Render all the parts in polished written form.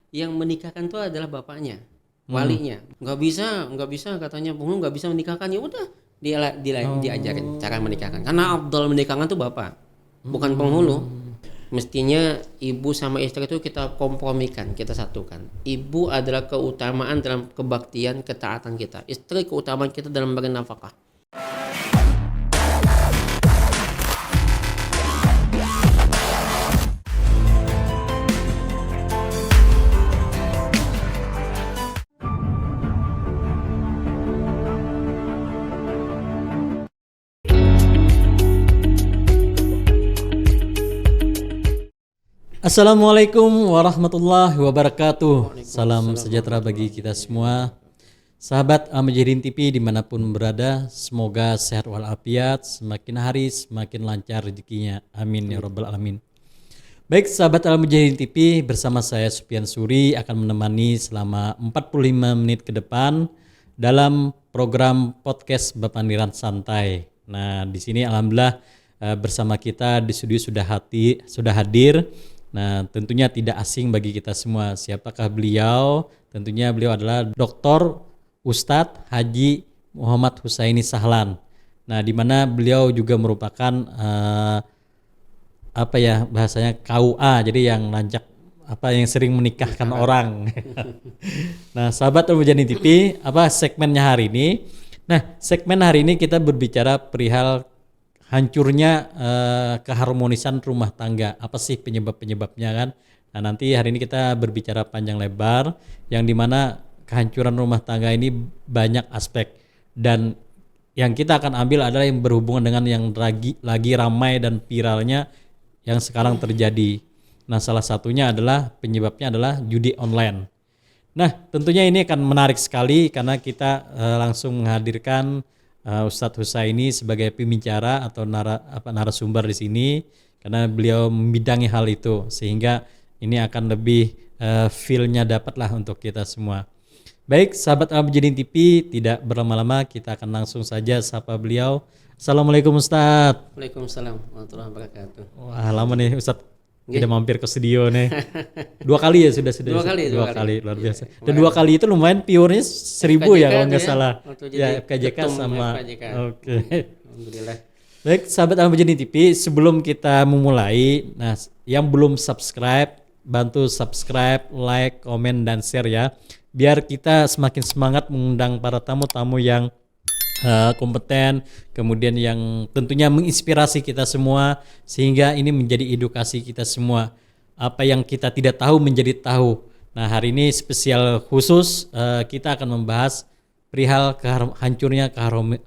yang menikahkan itu adalah bapaknya, walinya. Nggak bisa katanya penghulu nggak bisa menikahkan. Ya udah diajarin cara menikahkan. Karena afdal menikahkan tuh bapak, bukan penghulu. Mestinya ibu sama istri itu kita kompromikan, kita satukan. Ibu adalah keutamaan dalam kebaktian, ketaatan kita. Istri keutamaan kita dalam memberi nafkah. Assalamualaikum warahmatullahi wabarakatuh. Salam sejahtera bagi kita semua. Sahabat Al-Mujahidin TV dimanapun berada, semoga sehat walafiat, semakin hari semakin lancar rezekinya. Amin ya rabbal alamin. Baik sahabat Al-Mujahidin TV, bersama saya Sufyan Suri akan menemani selama 45 menit ke depan dalam program podcast Bapandiran Santai. Nah, di sini alhamdulillah bersama kita di studio sudah hadir. Nah, tentunya tidak asing bagi kita semua. Siapakah beliau? Tentunya beliau adalah Dr. Ustadz Haji Muhammad Husaini Sahlan. Nah, di mana beliau juga merupakan bahasanya KUA, jadi yang yang sering menikahkan orang. Nah, sahabat Al-Mujahidin TV, segmennya hari ini? Nah, segmen hari ini kita berbicara perihal hancurnya keharmonisan rumah tangga. Apa sih penyebabnya kan? Nah, nanti hari ini kita berbicara panjang lebar yang dimana kehancuran rumah tangga ini banyak aspek, dan yang kita akan ambil adalah yang berhubungan dengan yang lagi ramai dan viralnya yang sekarang terjadi. Nah, salah satunya adalah penyebabnya adalah judi online. Nah, tentunya ini akan menarik sekali karena kita langsung menghadirkan Ustadz Husaini sebagai pembicara atau narasumber di sini karena beliau membidangi hal itu, sehingga ini akan lebih feel-nya dapatlah untuk kita semua. Baik, sahabat Al-Mujahidin TV, tidak berlama-lama kita akan langsung saja sapa beliau. Assalamualaikum Ustadz. Waalaikumsalam warahmatullahi wabarakatuh. Wah, lama nih Ustadz tidak mampir ke studio nih. Dua kali ya sudah. Dua kali luar biasa. Dan dua kali itu lumayan viewernya 1.000 ya kalau nggak salah. Ya, FKJK sama. Oke. Alhamdulillah. Baik, sahabat Al-Mujahidin TV, sebelum kita memulai, nah yang belum subscribe, bantu subscribe, like, komen dan share ya. Biar kita semakin semangat mengundang para tamu-tamu yang kompeten, kemudian yang tentunya menginspirasi kita semua, sehingga ini menjadi edukasi kita semua. Apa yang kita tidak tahu menjadi tahu. Nah, hari ini spesial khusus kita akan membahas perihal hancurnya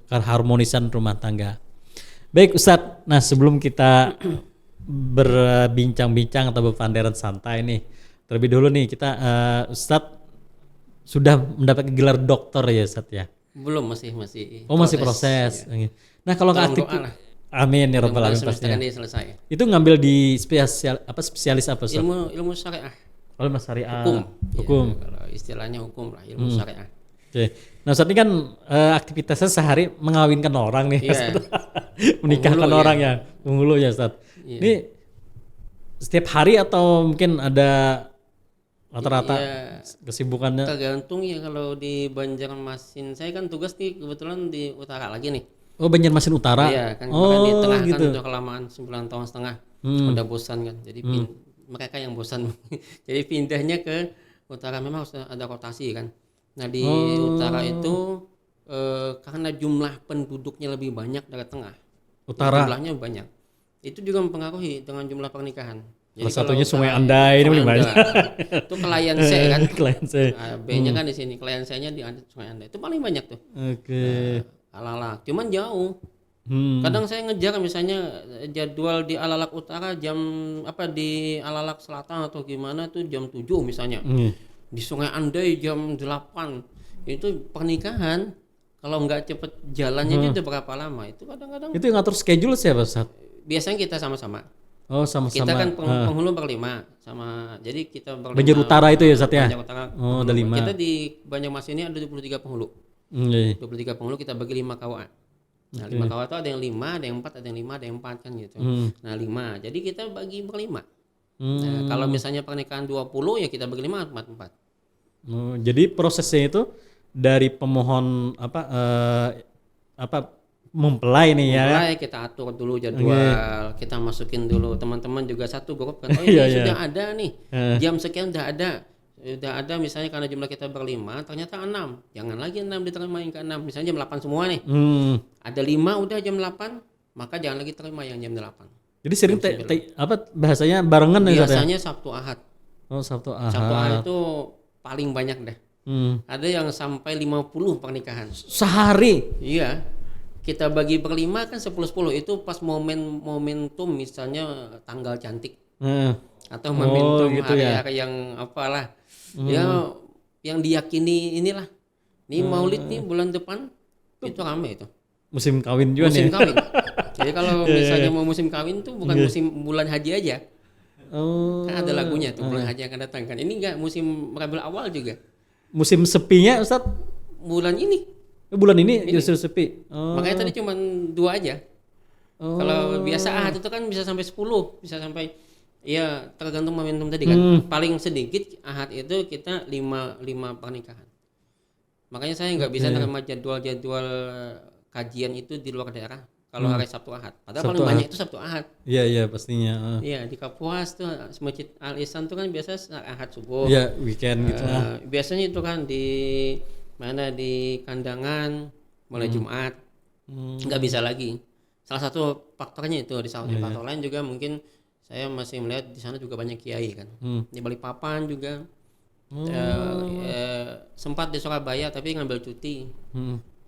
keharmonisan rumah tangga. Baik Ustadz, nah sebelum kita berbincang-bincang atau berpandaran santai nih, terlebih dulu nih kita Ustadz sudah mendapat gelar doktor ya Ustadz ya? Belum, masih proses. Ya. Nah, kalau nggak aktif, amin ya rabbal alamin pastinya. Selesai. Itu ngambil di spesialis apa Ustaz? Ilmu syariah. Ilmu syariah. Hukum. Ya, kalau istilahnya hukum lah, ilmu syariah. Oke. Nah, Ustaz ini kan aktivitasnya sehari mengawinkan orang nih. Yeah. Menikahkan orang ya. Penghulu ya Ustaz. Yeah. Ini setiap hari atau mungkin ada rata-rata kesibukannya? Tergantung ya, kalau di Banjarmasin saya kan tugas nih kebetulan di utara lagi nih. Oh, Banjarmasin Utara. Iya kan, di tengah gitu. Kan udah kelamaan 9 tahun setengah. Udah bosan kan. Jadi mereka yang bosan. Jadi pindahnya ke utara, memang harus ada rotasi kan. Nah, di utara itu karena jumlah penduduknya lebih banyak dari tengah. Utara. Jumlahnya banyak. Itu juga mempengaruhi dengan jumlah pernikahan. Jadi salah satunya Sungai Andai ini paling banyak. Itu klien C kan. Klien C. B-nya kan di sini, klien C-nya di Sungai Andai. Itu paling banyak tuh. Oke. Alalak, cuman jauh. Kadang saya ngejar misalnya jadwal di Alalak Utara jam di Alalak Selatan atau gimana tuh jam 7 misalnya. Di Sungai Andai jam 8. Itu pernikahan. Kalau nggak cepet jalannya itu berapa lama? Itu kadang-kadang. Itu yang ngatur schedule siapa, Ustaz? Biasanya kita sama-sama. Oh, sama-sama. Kita kan penghulu berlima sama. Jadi kita berlima. Banjar Utara itu ya, Ustaz ya? Banjar Utara. Oh, ada 5. Kita di Banjarmasin ini ada 23 penghulu. 23 penghulu, kita bagi 5 KWA. Nah, 5 KWA itu ada yang 5, ada yang 4, ada yang 5, ada yang 4 kan gitu. Nah, 5. Jadi kita bagi berlima. Nah, kalau misalnya pernikahan 20 ya kita bagi 5 4. Jadi prosesnya itu dari pemohon apa mempelai nih ya. Mulai kita atur dulu jadwal, kita masukin dulu teman-teman juga satu grup kan. Oh ini Iya, iya. sudah ada nih, jam sekian udah ada misalnya karena jumlah kita berlima, ternyata 6. Jangan lagi 6 diterima yang ke 6. Misalnya jam 8 semua nih. Ada 5 udah jam 8, maka jangan lagi terima yang jam 8. Jadi sering bahasanya barengan ya, Ustaz ya? Biasanya Sabtu Ahad. Oh, Sabtu Ahad. Sabtu Ahad itu paling banyak deh. Ada yang sampai 50 pernikahan. Sehari. Iya. Kita bagi per 5 kan 10-10 itu pas momentum misalnya tanggal cantik. Atau momentum gitu hari-hari yang apalah. Ya yang diyakini inilah. Ini Maulid nih bulan depan itu rame itu. Musim kawin juga Musim nih. kawin. Jadi kalau misalnya mau musim kawin tuh bukan musim bulan haji aja. Oh. Kan ada lagunya tuh bulan haji yang akan datang kan. Ini enggak musim Rabiul Awal juga. Musim sepinya Ustaz Bulan ini. bulan ini justru sepi. Makanya tadi cuma 2 aja. Kalau biasa Ahad itu kan bisa sampai 10, bisa sampai ya tergantung momentum tadi kan. Paling sedikit Ahad itu kita 5 pernikahan. Makanya saya nggak bisa nerima jadwal-jadwal kajian itu di luar daerah kalau hari Sabtu Ahad. Padahal paling banyak itu Sabtu Ahad. Iya pastinya. Iya di Kapuas tuh Masjid Al Ihsan tuh kan biasa Ahad subuh. Iya weekend gitu lah. Biasanya itu kan di mana di Kandangan mulai Jumat. Nggak bisa lagi. Salah satu faktornya itu di samping faktor lain juga mungkin saya masih melihat di sana juga banyak kiai kan. Di Balikpapan juga sempat di Surabaya tapi ngambil cuti.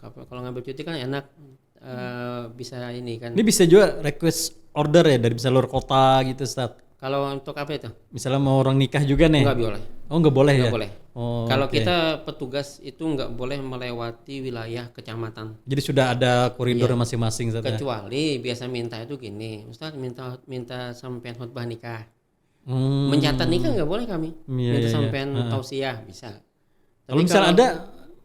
Kalau ngambil cuti kan enak bisa ini kan. Ini bisa juga request order ya dari bisa luar kota gitu Ustaz. Kalau untuk apa itu? Misalnya mau orang nikah juga nih. Nggak boleh. Oh nggak boleh Nggak ya? boleh. Oh, kalau kita petugas itu nggak boleh melewati wilayah kecamatan. Jadi sudah ada koridor masing-masing Ustaz. Kecuali biasa minta itu gini, Ustaz minta sampean khutbah nikah. Mencatat nikah nggak boleh kami. Minta sampean tausiah bisa. Kalau misalnya ada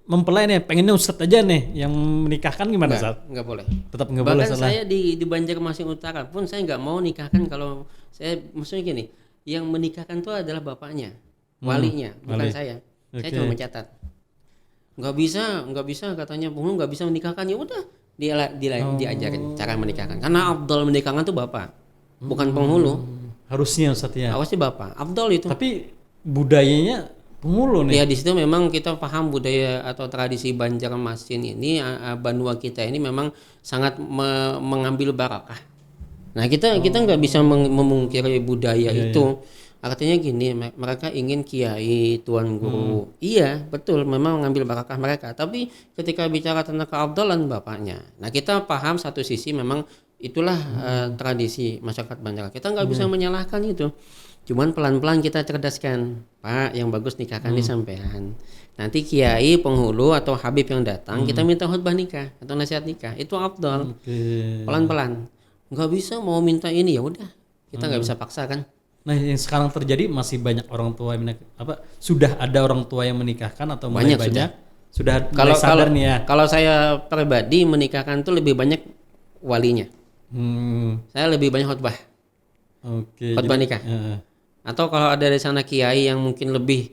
mempelai nih pengennya Ustaz aja nih yang menikahkan gimana Ustaz? Nggak boleh. Tetap nggak boleh. Bahkan saya di Banjarmasin Utara pun saya nggak mau nikahkan kalau saya maksudnya gini, yang menikahkan itu adalah bapaknya, walinya, bukan saya. Saya cuma mencatat. Nggak bisa katanya penghulu nggak bisa menikahkan, ya udah diajarin cara menikahkan. Karena afdal menikahkan itu bapak, bukan penghulu. Harusnya Ustaz ya. Harusnya bapak, afdal itu. Tapi budayanya penghulu nih. Ya di situ memang kita paham budaya atau tradisi Banjarmasin ini, Banua kita ini memang sangat mengambil barakah. Nah kita nggak bisa memungkiri budaya itu. Artinya gini, mereka ingin kiai, tuan guru. Iya betul, memang mengambil barakah mereka. Tapi ketika bicara tentang keabdalan bapaknya, nah kita paham satu sisi memang itulah tradisi masyarakat Banjar. Kita nggak bisa menyalahkan itu. Cuman pelan-pelan kita cerdaskan, Pak, yang bagus nikahkan di sampean. Nanti kiai, penghulu atau habib yang datang, kita minta khutbah nikah atau nasihat nikah. Itu afdal. Pelan-pelan. Nggak bisa mau minta ini ya udah. Kita nggak bisa paksa kan. Nah, yang sekarang terjadi masih banyak orang tua yang sudah ada orang tua yang menikahkan atau mulai banyak sudah mulai sadar nih ya. Kalau saya pribadi menikahkan tuh lebih banyak walinya. Saya lebih banyak khutbah. Khutbah nikah. Atau kalau ada di sana kiai yang mungkin lebih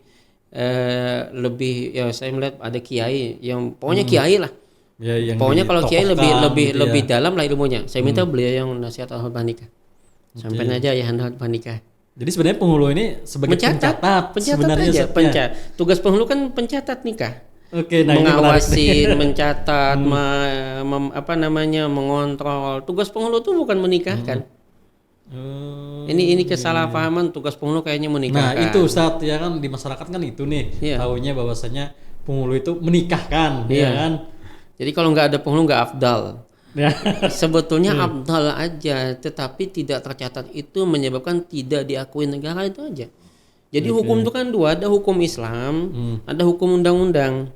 ya saya melihat ada kiai yang pokoknya kiai lah. Ya, pokoknya kalau kiai lebih dalam lah ilmunya. Saya minta beliau yang nasihat khutbah nikah. Sampai aja ya khutbah nikah. Jadi sebenarnya penghulu ini sebagai pencatat sebenarnya aja. Tugas penghulu kan pencatat nikah. Nah mengawasin, mencatat, mengontrol. Tugas penghulu itu bukan menikahkan. Ini kesalahpahaman, tugas penghulu kayaknya menikahkan. Nah itu Ustadz ya kan di masyarakat kan itu nih taunya bahwasanya penghulu itu menikahkan, ya kan. Jadi kalau nggak ada penghulu nggak afdal. Sebetulnya afdal aja, tetapi tidak tercatat itu menyebabkan tidak diakui negara itu aja. Jadi hukum itu kan dua, ada hukum Islam, ada hukum undang-undang.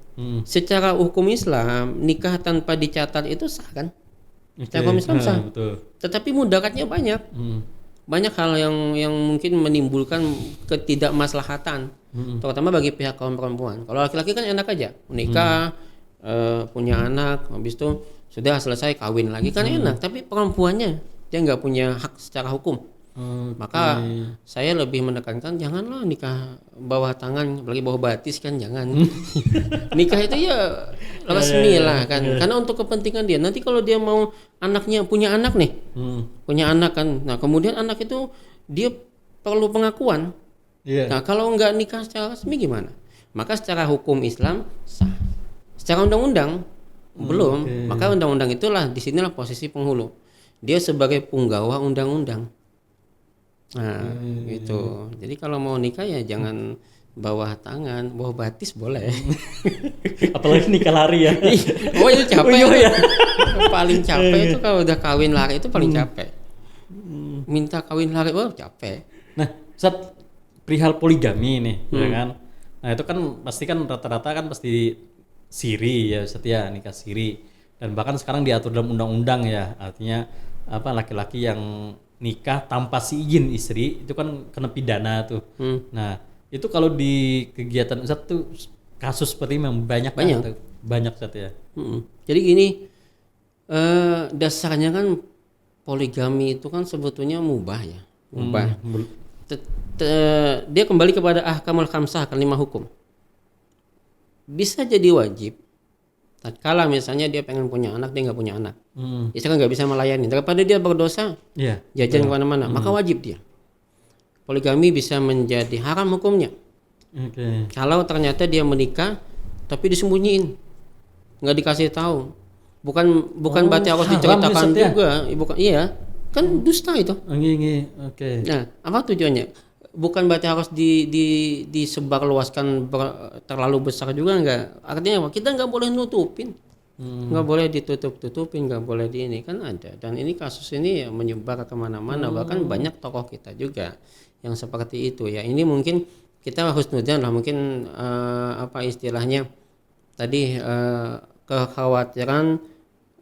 Secara hukum Islam nikah tanpa dicatat itu sah kan? Secara hukum Islam sah. Betul. Tetapi mudaratnya banyak. Banyak hal yang mungkin menimbulkan ketidakmaslahatan, terutama bagi pihak kaum perempuan. Kalau laki-laki kan enak aja, menikah, punya anak, habis itu sudah selesai kawin lagi kan enak. Tapi perempuannya dia nggak punya hak secara hukum. Maka saya lebih menekankan janganlah nikah bawah tangan, apalagi bawah batis kan jangan. Nikah itu ya resmi lah kan, karena untuk kepentingan dia. Nanti kalau dia mau anaknya punya anak nih, punya anak kan, nah kemudian anak itu dia perlu pengakuan. Nah kalau nggak nikah secara resmi gimana? Maka secara hukum Islam sah, secara undang-undang belum. Maka undang-undang itulah disinilah posisi penghulu. Dia sebagai punggawa undang-undang. Nah, gitu. Jadi kalau mau nikah ya jangan bawah tangan, bawah batis boleh. Apalagi nikah lari ya. Oh itu capek. Ya. Paling capek itu kalau udah kawin lari itu paling capek. Minta kawin lari, capek. Nah, Ustaz, perihal poligami nih, ya kan? Nah itu kan pasti kan rata-rata kan pasti siri ya Ustaz ya, nikah siri. Dan bahkan sekarang diatur dalam undang-undang ya, artinya apa laki-laki yang nikah tanpa si izin istri itu kan kena pidana tuh. Nah itu kalau di kegiatan Ustaz tuh kasus seperti ini memang banyak. Ustaz ya. Jadi gini, dasarnya kan poligami itu kan sebetulnya mubah ya, mubah. Dia kembali kepada ahkamul khamsah, kan 5 hukum. Bisa jadi wajib tatkala misalnya dia pengen punya anak, dia nggak punya anak, istri kan nggak bisa melayani, daripada dia berdosa jajan kemana-mana, maka wajib dia. Poligami bisa menjadi haram hukumnya. Kalau ternyata dia menikah tapi disembunyiin, nggak dikasih tahu, bukan berarti harus diceritakan juga, iya kan dusta itu. Nah apa tujuannya? Bukan berarti harus disebar luaskan terlalu besar juga, enggak. Artinya apa? Kita nggak boleh nutupin, nggak boleh ditutup-tutupin, nggak boleh di ini kan ada. Dan ini kasus ini ya menyebar kemana-mana, bahkan banyak tokoh kita juga yang seperti itu ya. Ini mungkin kita harus nudan lah, mungkin apa istilahnya tadi kekhawatiran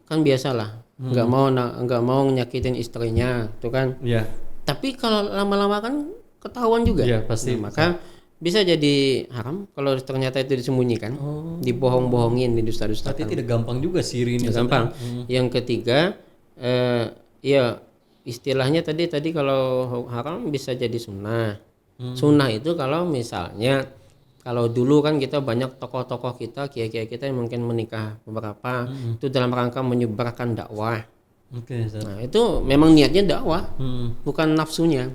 kan biasalah, nggak mau nyakitin istrinya, tuh kan. Tapi kalau lama-lama kan ketahuan juga, pasti. Nah, maka bisa jadi haram kalau ternyata itu disembunyikan, dibohong-bohongin, didusta-dustakan. Berarti tidak gampang juga siri ini. Gampang. Yang ketiga, ya istilahnya tadi kalau haram bisa jadi sunnah. Sunnah itu kalau misalnya kalau dulu kan kita banyak tokoh-tokoh kita, kiai-kiai kita yang mungkin menikah beberapa, itu dalam rangka menyebarkan dakwah. Nah itu memang niatnya dakwah, bukan nafsunya.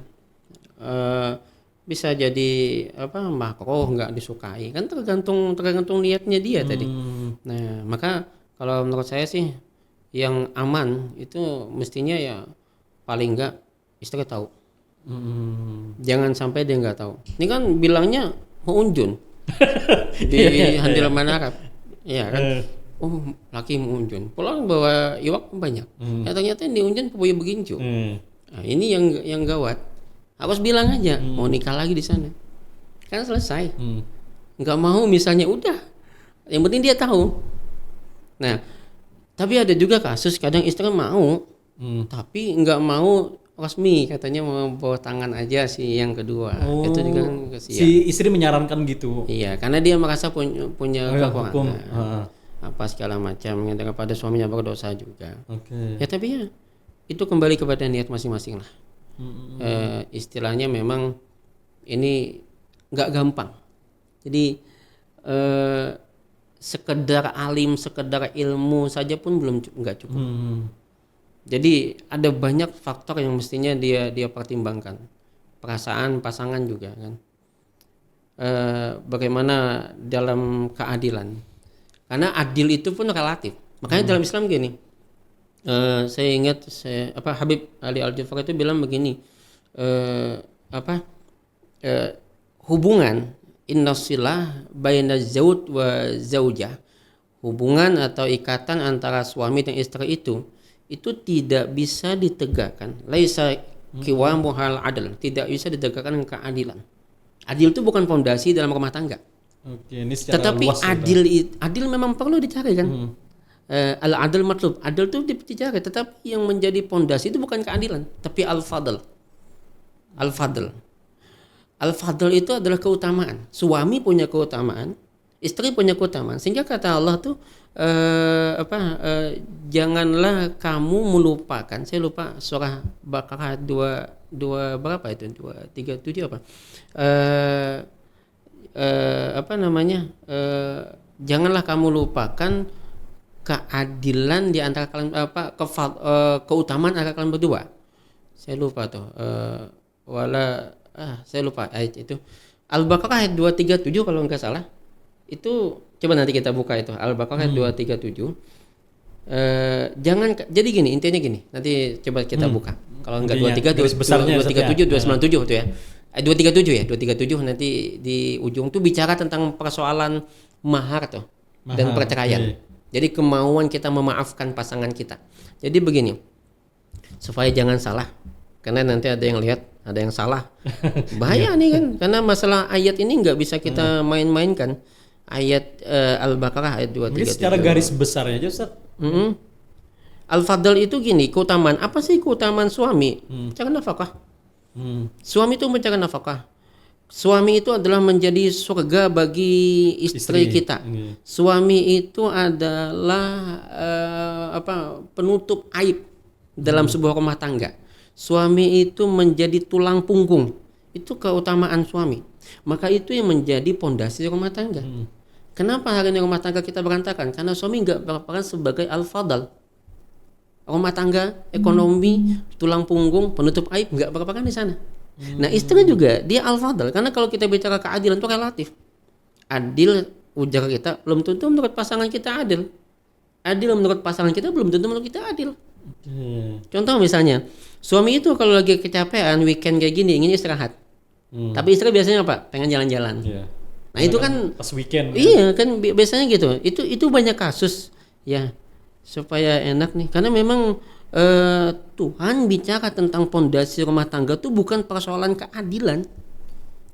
Bisa jadi makruh, nggak disukai, kan tergantung niatnya dia tadi. Nah maka kalau menurut saya sih yang aman itu mestinya ya paling nggak istri tahu. Jangan sampai dia nggak tahu. Ini kan bilangnya mau unjun di Handil Manarap, ya kan. Oh laki mau unjun, pulang bawa iwak banyak. Ternyata yang diunjun punya begincu. Nah, ini yang gawat. Harus bilang aja mau nikah lagi di sana, kan selesai. Nggak mau misalnya udah, yang penting dia tahu. Nah tapi ada juga kasus kadang istri mau, tapi nggak mau resmi, katanya mau bawa tangan aja si yang kedua. Itu juga kan kesian. Si istri menyarankan gitu. Iya, karena dia merasa punya kekurangan, apa segala macam, daripada suaminya berdosa juga. Ya tapi ya itu kembali kepada niat masing-masing lah. Istilahnya memang ini nggak gampang. Jadi sekedar alim, sekedar ilmu saja pun nggak cukup. Jadi ada banyak faktor yang mestinya dia pertimbangkan. Perasaan pasangan juga kan. Bagaimana dalam keadilan. Karena adil itu pun relatif. Makanya dalam Islam gini. Saya ingat Habib Ali Al-Jufri itu bilang begini, hubungan innasilah baina zauj wa zaujah, hubungan atau ikatan antara suami dan istri itu tidak bisa ditegakkan, laisa qiwamuhal adl, tidak bisa ditegakkan dengan keadilan. Adil itu bukan fondasi dalam rumah tangga. Ini secara tetapi luas adil memang perlu dicari kan. Al-adl matlub, adil itu dicari, tetapi yang menjadi pondasi itu bukan keadilan, tapi al-fadl. Al-fadl itu adalah keutamaan. Suami punya keutamaan, istri punya keutamaan. Sehingga kata Allah tuh janganlah kamu melupakan. Saya lupa surah Baqarah berapa itu? 237 apa? Apa namanya? Janganlah kamu lupakan keadilan di antara kalian, keutamaan antara kalian berdua. Saya lupa tuh. Saya lupa ayat itu. Al-Baqarah ayat 237 kalau nggak salah. Itu coba nanti kita buka itu. Al-Baqarah ayat 237. Jangan, jadi gini, intinya gini. Nanti coba kita buka. Kalau enggak 23 besarnya 237 297 itu ya. 237 ya, 237 nanti di ujung tuh bicara tentang persoalan mahar tuh dan perceraian. Jadi kemauan kita memaafkan pasangan kita. Jadi begini. Supaya jangan salah. Karena nanti ada yang lihat, ada yang salah. Bahaya nih kan. Karena masalah ayat ini nggak bisa kita main-mainkan. Ayat Al-Baqarah ayat 237. Mungkin secara garis besarnya aja Ustaz. Al-Fadl itu gini, keutamaan. Apa sih keutamaan suami? Jangan nafkah. Suami itu mencari nafkah. Suami itu adalah menjadi surga bagi istri kita. Suami itu adalah penutup aib dalam sebuah rumah tangga. Suami itu menjadi tulang punggung. Itu keutamaan suami. Maka itu yang menjadi pondasi rumah tangga. Kenapa hari ini rumah tangga kita berantakan? Karena suami nggak berperan sebagai al-fadl. Rumah tangga, ekonomi, tulang punggung, penutup aib nggak berperan di sana. Nah istri juga dia al-fadl. Karena kalau kita bicara keadilan itu relatif. Adil ujar kita belum tentu menurut pasangan kita adil. Adil menurut pasangan kita belum tentu menurut kita adil. Contoh misalnya, suami itu kalau lagi kecapean weekend kayak gini ingin istirahat. Tapi istri biasanya apa? Pengen jalan-jalan. Nah itu kan pas weekend. Iya kan biasanya gitu. Itu banyak kasus ya. Supaya enak nih, karena memang Tuhan bicara tentang pondasi rumah tangga itu bukan persoalan keadilan,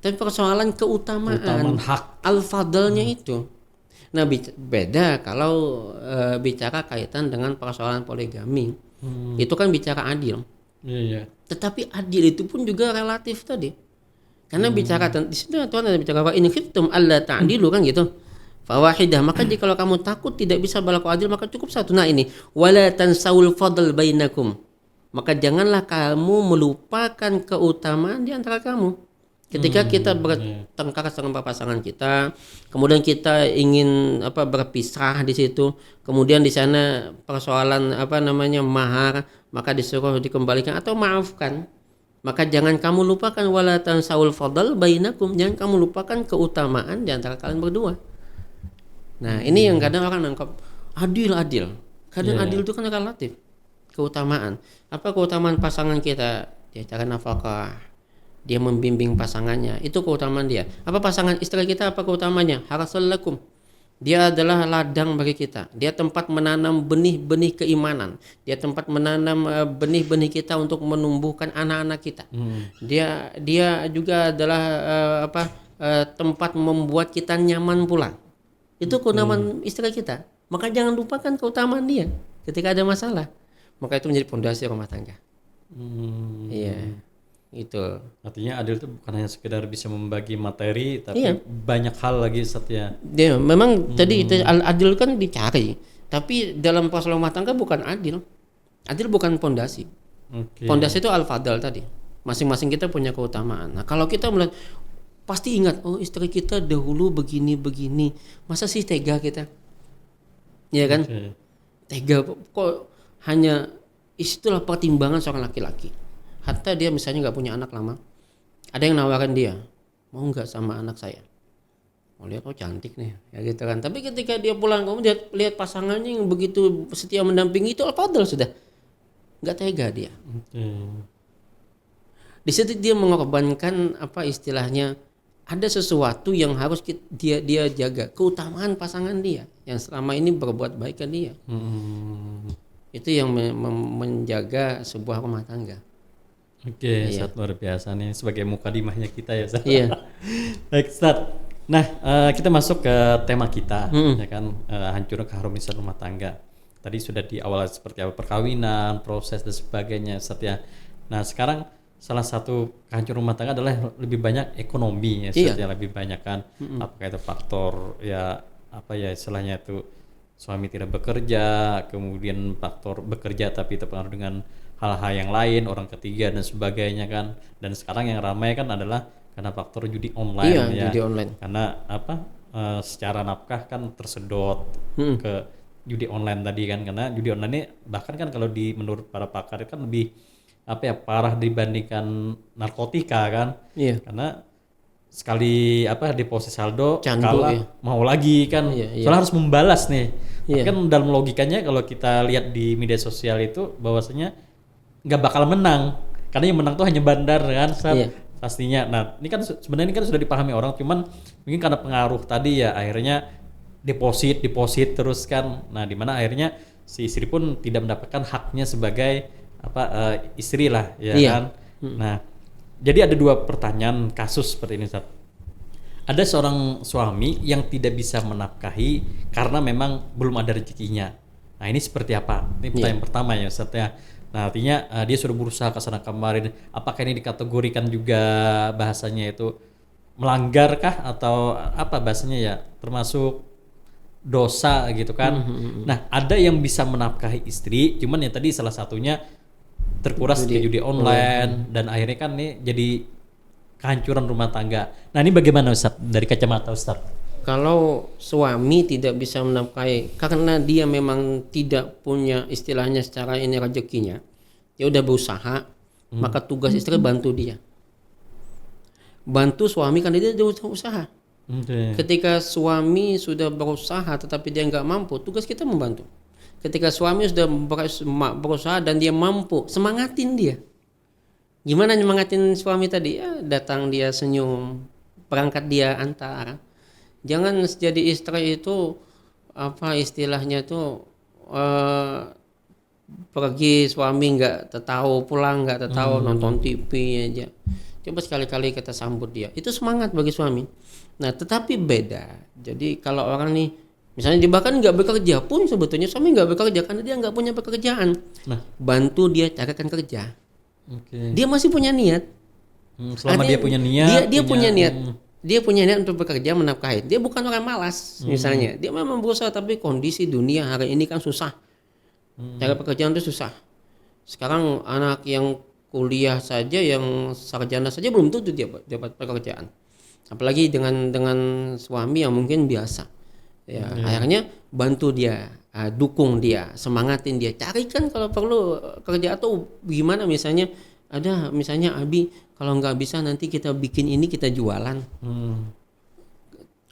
tapi persoalan keutamaan hak al-fadlnya itu. Nah beda kalau bicara kaitan dengan persoalan poligami, itu kan bicara adil. Tetapi adil itu pun juga relatif tadi, karena bicara di situ Tuhan ada bicara wa in khiftum alla ta'dilu kan gitu. Fawahidah, maka jika kalau kamu takut tidak bisa berlaku adil maka cukup satu. Nah ini wala tansaul fadl bainakum, maka janganlah kamu melupakan keutamaan di antara kamu. Ketika kita bertengkar sama pasangan kita, kemudian kita ingin berpisah di situ, kemudian di sana persoalan mahar, maka disuruh dikembalikan atau maafkan. Maka jangan kamu lupakan wala tansaul fadl bainakum, jangan kamu lupakan keutamaan di antara kalian berdua. Nah ini yang kadang orang nangkap adil. Kadang adil itu kan relatif. Keutamaan. Apa keutamaan pasangan kita? Dia cara nafkah. Dia membimbing pasangannya. Itu keutamaan dia. Apa pasangan istri kita? Apa keutamanya? Harasul lakum. Dia adalah ladang bagi kita. Dia tempat menanam benih-benih keimanan. Dia tempat menanam benih-benih kita untuk menumbuhkan anak-anak kita. Dia juga adalah tempat membuat kita nyaman pula. Itu keutamaan istri kita. Maka jangan lupakan keutamaan dia ketika ada masalah. Maka itu menjadi pondasi rumah tangga. Iya. Itu. Artinya adil itu bukan hanya sekedar bisa membagi materi, tapi banyak hal lagi Satya. Dia memang tadi itu adil kan dicari, tapi dalam persoalan rumah tangga bukan adil. Adil bukan pondasi. Pondasi itu al-fadl tadi. Masing-masing kita punya keutamaan. Nah, kalau kita melihat pasti ingat, oh istri kita dahulu begini. Masa sih tega kita? Ya kan? Tega kok hanya itulah pertimbangan seorang laki-laki. Hatta dia misalnya nggak punya anak lama, ada yang nawarin dia, mau nggak sama anak saya? Mau lihat cantik nih, ya gitu kan. Tapi ketika dia pulang, kamu lihat pasangannya yang begitu setia mendampingi, itu al-fadl sudah. Nggak tega dia. Di situ dia mengorbankan istilahnya. Ada sesuatu yang harus dia jaga, keutamaan pasangan dia yang selama ini berbuat baik ke dia. Itu yang menjaga sebuah rumah tangga. Ustaz luar biasa nih sebagai mukadimahnya kita ya Ustaz. Baik Ustaz. Nah kita masuk ke tema kita ya kan, hancurnya keharmonisan rumah tangga. Tadi sudah di awal seperti apa perkawinan, proses dan sebagainya Ustaz ya. Nah sekarang salah satu kehancuran rumah tangga adalah lebih banyak ekonomi ya, lebih banyak kan. Apakah itu faktor istilahnya itu suami tidak bekerja, kemudian faktor bekerja tapi terpengaruh dengan hal-hal yang lain, orang ketiga dan sebagainya kan. Dan sekarang yang ramai kan adalah karena faktor judi online Iya, ya. judi online. Karena secara nafkah kan tersedot ke judi online tadi kan, karena judi online ini bahkan kan kalau menurut para pakar itu kan lebih parah dibandingkan narkotika kan. Iya. Karena sekali deposit saldo Candu, kalah ya. mau lagi kan. Iya. Soalnya harus membalas nih. Tapi Iya. kan dalam logikanya kalau kita lihat di media sosial itu bahwasanya nggak bakal menang karena yang menang tuh hanya bandar kan Iya. pastinya. Nah ini kan sebenarnya ini kan sudah dipahami orang, cuman mungkin karena pengaruh tadi ya akhirnya deposit terus kan. Nah dimana akhirnya si istri pun tidak mendapatkan haknya sebagai istri lah ya Iya. kan. Nah jadi ada 2 pertanyaan kasus seperti ini Ustaz. Ada seorang suami yang tidak bisa menafkahi karena memang belum ada rezekinya. Nah ini seperti apa? Ini pertanyaan pertama ya Ustaz ya. Nah artinya dia sudah berusaha ke sana kemarin. Apakah ini dikategorikan juga bahasanya itu melanggar kah atau apa bahasanya ya, termasuk dosa gitu kan? Nah ada yang bisa menafkahi istri, cuman ya tadi salah satunya terkuras ke judi online dan akhirnya kan nih jadi kehancuran rumah tangga. Nah ini bagaimana Ustaz dari kacamata Ustaz? Kalau suami tidak bisa menafkahi karena dia memang tidak punya istilahnya secara ini rezekinya, dia udah berusaha, maka tugas istri bantu dia. Bantu suami karena dia udah usaha. Ketika suami sudah berusaha tetapi dia nggak mampu, tugas kita membantu. Ketika suami sudah berusaha dan dia mampu, semangatin dia. Gimana nyemangatin suami tadi? Ya, datang dia senyum, perangkat dia antar. Jangan jadi istri itu istilahnya tuh pergi suami nggak tahu, pulang nggak tahu, nonton TV aja. Coba sekali-kali kita sambut dia. Itu semangat bagi suami. Nah, tetapi beda. Jadi kalau orang nih misalnya dia bahkan nggak bekerja pun sebetulnya suami nggak bekerja karena dia nggak punya pekerjaan. Nah, bantu dia carikan kerja. Oke. Dia masih punya niat. Selama Artinya dia punya niat, dia punya niat. Dia punya niat untuk bekerja menafkahi. Dia bukan orang malas misalnya. Dia memang berusaha tapi kondisi dunia hari ini kan susah. Cari pekerjaan itu susah. Sekarang anak yang kuliah saja, yang sarjana saja belum tentu dia dapat pekerjaan. Apalagi dengan suami yang mungkin biasa. Ya, akhirnya bantu dia, dukung dia, semangatin dia, carikan kalau perlu kerja atau gimana misalnya ada misalnya Abi kalau nggak bisa nanti kita bikin ini kita jualan.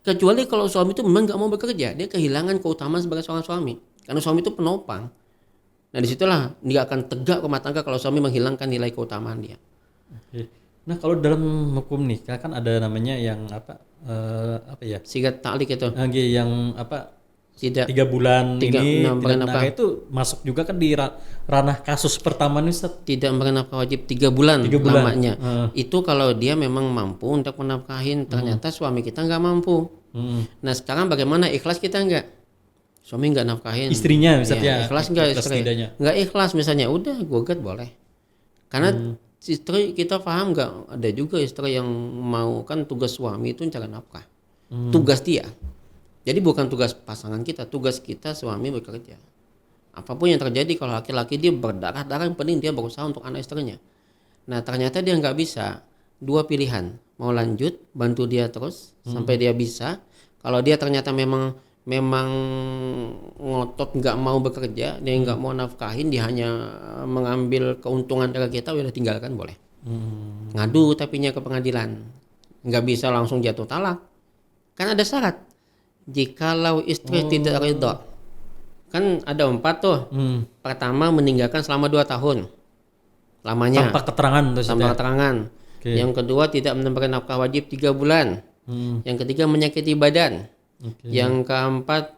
Kecuali kalau suami itu memang nggak mau bekerja, dia kehilangan keutamaan sebagai seorang suami karena suami itu penopang. Nah disitulah dia akan tegak rumah tangga kalau suami menghilangkan nilai keutamaan dia. Nah kalau dalam hukum nikah kan ada namanya yang Sigat ta'liq itu. Yang Tidak 3 bulan ini nah, tidak menafkahi itu masuk juga kan di ranah kasus pertama nih Ustaz. tidak menafkah wajib 3 bulan, 3 bulan lamanya. Itu kalau dia memang mampu untuk menafkahin, ternyata suami kita nggak mampu. Nah sekarang bagaimana, ikhlas kita nggak? Suami nggak nafkahin. Istrinya misalnya. Ikhlas nggak ikhlas istri? tidaknya. Nggak ikhlas misalnya, udah gugat boleh. Karena istri kita paham nggak, ada juga istri yang mau kan tugas suami itu cari nafkah. Tugas dia. Jadi bukan tugas pasangan kita, tugas kita suami bekerja. Apapun yang terjadi kalau laki-laki dia berdarah-darah, yang penting dia berusaha untuk anak istrinya. Nah ternyata dia nggak bisa, 2 pilihan, mau lanjut bantu dia terus sampai dia bisa. Kalau dia ternyata memang ngotot nggak mau bekerja, dia nggak mau nafkahin, dia hanya mengambil keuntungan dari kita, udah tinggalkan boleh. Ngadu tapinya ke pengadilan, nggak bisa langsung jatuh talak, kan ada syarat. Jikalau istri tidak ridha, kan ada 4 tuh. Pertama meninggalkan selama 2 tahun lamanya Tanpa keterangan tuh Ustaz. tanpa keterangan. Yang kedua tidak memberikan nafkah wajib 3 bulan. Yang ketiga menyakiti badan. Yang keempat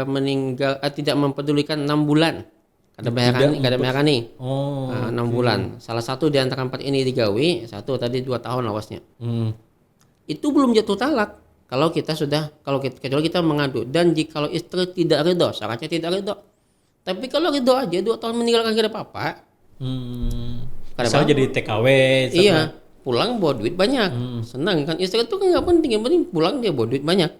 meninggal tidak mempedulikan 6 bulan. Ada bayaran nih. 6 bulan. Salah satu di antara 4 ini digawi, satu tadi 2 tahun lawasnya. Itu belum jatuh talak. Kecuali kita mengadu, dan jikalau istri tidak ridho, syaratnya tidak ridho. Tapi kalau ridho aja 2 tahun meninggalkan gak ada apa-apa. Misalnya jadi TKW. Iya, pulang bawa duit banyak. Senang kan, istri itu kan nggak penting, yang penting pulang dia bawa duit banyak.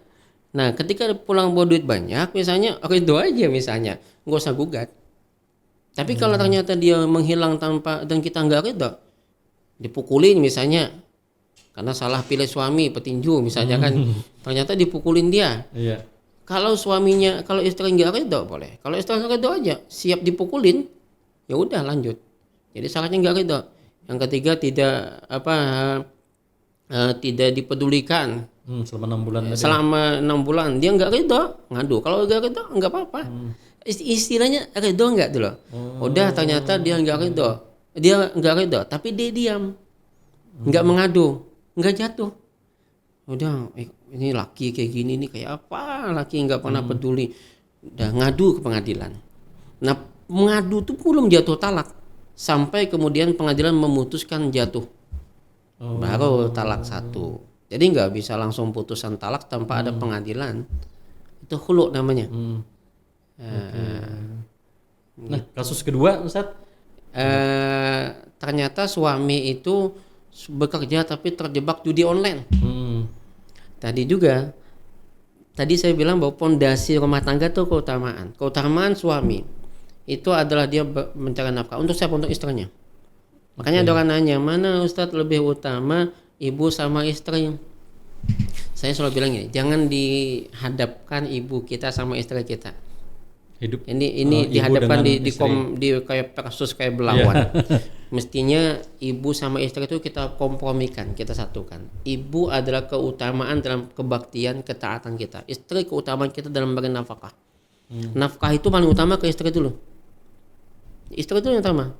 Nah ketika pulang bawa duit banyak, misalnya ridho aja misalnya, nggak usah gugat. Tapi kalau ternyata dia menghilang tanpa dan kita nggak ridho, dipukulin misalnya, karena salah pilih suami petinju misalnya kan, ternyata dipukulin dia. Iya. Kalau istri nggak ridho boleh. Kalau istri nggak ridho aja, siap dipukulin, ya udah lanjut. Jadi salahnya nggak ridho. Yang ketiga tidak dipedulikan. Selama 6 bulan. Selama 6 bulan dia nggak ridho, ngadu. Kalau nggak ridho nggak apa-apa. Istilahnya ridho nggak dulu. Udah ternyata dia nggak ridho, tapi dia diam, nggak mengadu, nggak jatuh. Udah ini laki kayak gini nih kayak apa, laki nggak pernah peduli, udah ngadu ke pengadilan. Nah mengadu tuh belum jatuh talak, sampai kemudian pengadilan memutuskan jatuh, baru talak 1. Jadi nggak bisa langsung putusan talak tanpa ada pengadilan. Itu khulu namanya. Nah, kasus kedua, Ustaz? Ternyata suami itu bekerja tapi terjebak judi online. Tadi saya bilang bahwa pondasi rumah tangga itu keutamaan suami itu adalah dia mencari nafkah untuk siapa, untuk istrinya. Makanya ada orang nanya, mana Ustadz lebih utama ibu sama istri? Saya selalu bilang ini, jangan dihadapkan ibu kita sama istri kita. Ini dihadapkan di kayak kasus kayak belawan. Mestinya ibu sama istri itu kita kompromikan, kita satukan. Ibu adalah keutamaan dalam kebaktian, ketaatan kita. Istri keutamaan kita dalam memberi nafkah. Nafkah itu paling utama ke istri dulu. Istri itu yang utama.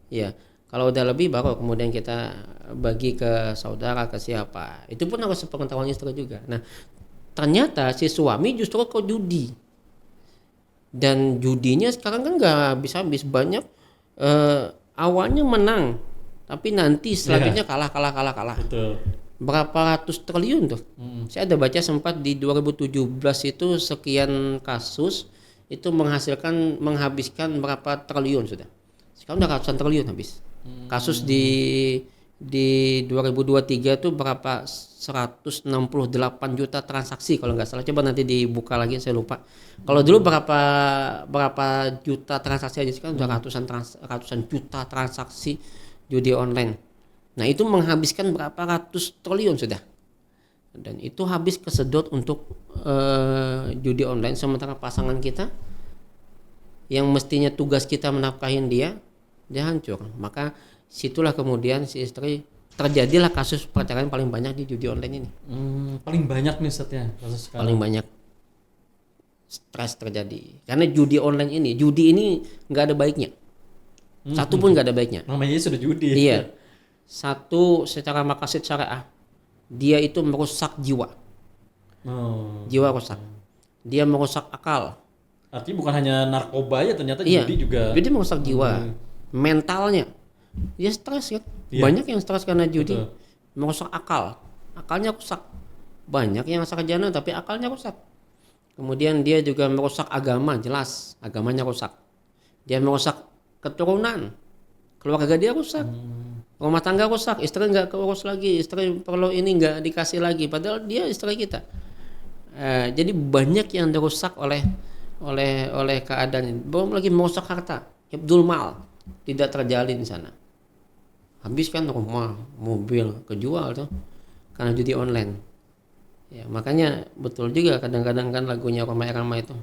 Ya, kalau udah lebih baru kemudian kita bagi ke saudara, ke siapa. Itu pun harus sepengetahuan istri juga. Nah, ternyata si suami justru ke judi. Dan judinya sekarang kan nggak habis-habis, banyak. Awalnya menang, tapi nanti selanjutnya kalah. Betul. Berapa ratus triliun tuh. Saya ada baca sempat di 2017 itu sekian kasus itu menghabiskan berapa triliun sudah. Sekarang udah ratusan triliun habis. Kasus di 2023 itu berapa 168 juta transaksi kalau nggak salah. Coba nanti dibuka lagi, saya lupa. Kalau dulu berapa juta transaksi aja, sekarang udah ratusan juta transaksi judi online. Nah itu menghabiskan berapa ratus triliun sudah. Dan itu habis kesedot untuk judi online, sementara pasangan kita yang mestinya tugas kita menafkahin dia hancur. Maka situlah kemudian si istri, terjadilah kasus perceraian paling banyak di judi online ini. Paling banyak nih Ustaz ya kasus sekarang. Paling banyak stres terjadi karena judi online ini. Judi ini nggak ada baiknya, satu pun nggak ada baiknya. Namanya sudah judi. Iya. Satu, secara maqasid syariah dia itu merusak jiwa. Jiwa rusak. Dia merusak akal. Artinya bukan hanya narkoba ya, ternyata judi juga. Judi merusak jiwa, mentalnya. Dia stres kan. Banyak yang stres karena judi. Betul. Merusak akal. Akalnya rusak. Banyak yang sarjana tapi akalnya rusak. Kemudian dia juga merusak agama, jelas agamanya rusak. Dia merusak keturunan. Keluarga dia rusak. Rumah tangga rusak, istri nggak keurus lagi, istri perlu ini nggak dikasih lagi, padahal dia istri kita. Jadi banyak yang dirusak oleh keadaan ini. Belum lagi merusak harta, hibdul mal, tidak terjalin di sana. Habis kan rumah, mobil kejual tuh karena judi online. Ya, makanya betul juga kadang-kadang kan lagunya Rhoma Irama itu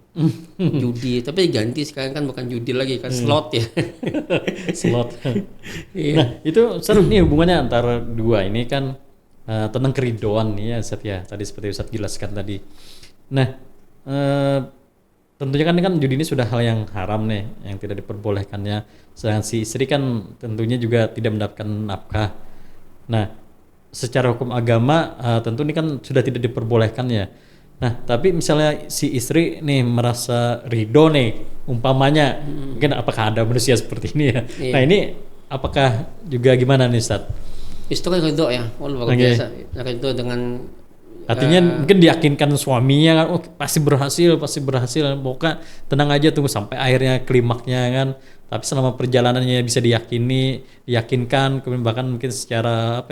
judi, tapi ganti sekarang kan bukan judi lagi kan, slot ya. Slot. Nah itu seru nih hubungannya antara dua ini kan, tentang keridoan nih ya Ustaz ya, tadi seperti Ustaz jelaskan tadi. Nah tentunya kan judi ini sudah hal yang haram nih, yang tidak diperbolehkannya. Sedangkan si istri kan tentunya juga tidak mendapatkan nafkah. Nah secara hukum agama tentu ini kan sudah tidak diperbolehkan ya. Nah tapi misalnya si istri nih merasa ridho nih umpamanya, mungkin apakah ada manusia seperti ini ya? Nah ini apakah juga gimana nih Ustaz? Istri ridho ya, luar biasa. Ridho dengan artinya mungkin diyakinkan suaminya kan, pasti berhasil, pokoknya tenang aja tunggu sampai akhirnya klimaknya kan. Tapi selama perjalanannya bisa diyakinkan, kemudian bahkan mungkin secara